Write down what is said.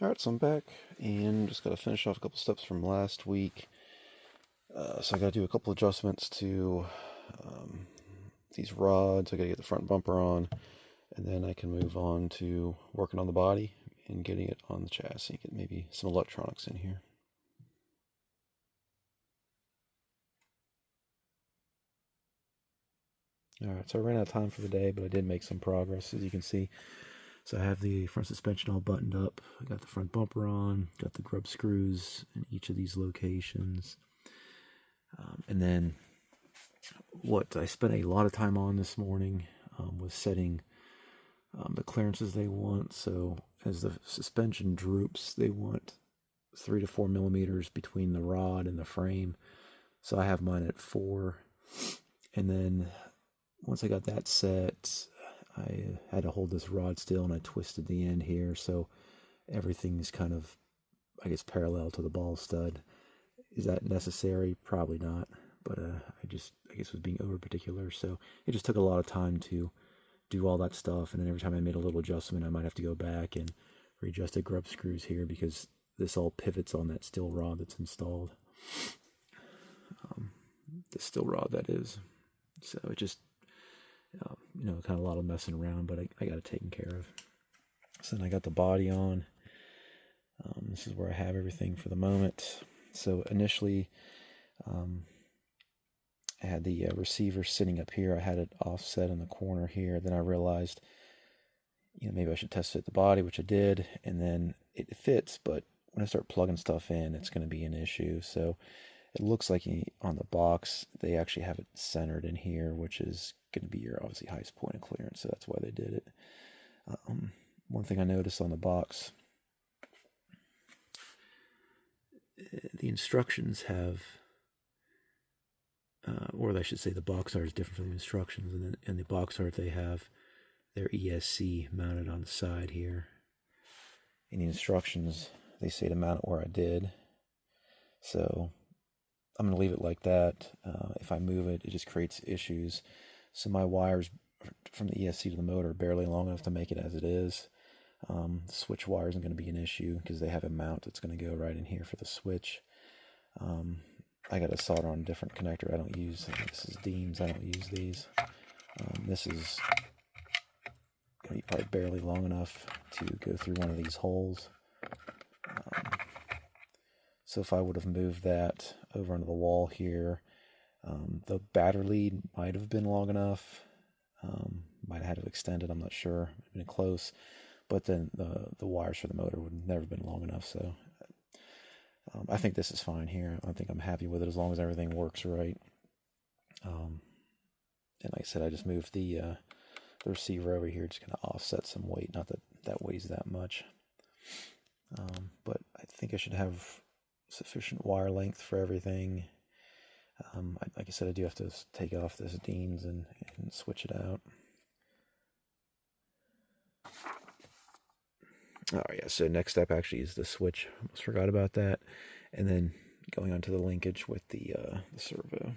Alright, so I'm back and just got to finish off a couple steps from last week. So I got to do a couple adjustments to these rods. I got to get the front bumper on, and then I can move on to working on the body and getting it on the chassis. Get maybe some electronics in here. Alright, so I ran out of time for the day, but I did make some progress, as you can see. So I have the front suspension all buttoned up. I got the front bumper on, got the grub screws in each of these locations. And then what I spent a lot of time on this morning was setting the clearances they want. So as the suspension droops, they want 3 to 4 millimeters between the rod and the frame. So I have mine at 4. And then once I got that set, I had to hold this rod still, and I twisted the end here, so everything's kind of, I guess, parallel to the ball stud. Is that necessary? Probably not, but I guess was being over particular, so it just took a lot of time to do all that stuff, and then every time I made a little adjustment, I might have to go back and readjust the grub screws here, because this all pivots on that steel rod that's installed. The steel rod, that is. So it just, kind of a lot of messing around, but I got it taken care of. So then I got the body on. This is where I have everything for the moment. So initially, I had the receiver sitting up here. I had it offset in the corner here. Then I realized, maybe I should test it at the body, which I did, and then it fits, but when I start plugging stuff in, it's going to be an issue. So it looks like on the box, they actually have it centered in here, which is going to be your obviously highest point of clearance, so that's why they did it. One thing I noticed on the box, the instructions have, or I should say the box art is different from the instructions, and then in the box art they have their ESC mounted on the side here. In the instructions, they say to mount it where I did, so I'm going to leave it like that. If I move it, it just creates issues. So my wires from the ESC to the motor are barely long enough to make it as it is. The switch wire isn't going to be an issue because they have a mount that's going to go right in here for the switch. I got to solder on a different connector. I don't use, this is Deems, I don't use these. This is going to be probably barely long enough to go through one of these holes. So if I would have moved that over onto the wall here, the battery lead might have been long enough. Might have had to extend it, I'm not sure. It would have been close. But then the wires for the motor would have never been long enough. So I think this is fine here. I think I'm happy with it as long as everything works right. And like I said, I just moved the receiver over here, just going to offset some weight. Not that that weighs that much. But I think I should have sufficient wire length for everything. Like I said, I do have to take off this Deans and switch it out. Oh yeah, so next step actually is the switch. Almost forgot about that. And then going on to the linkage with the servo.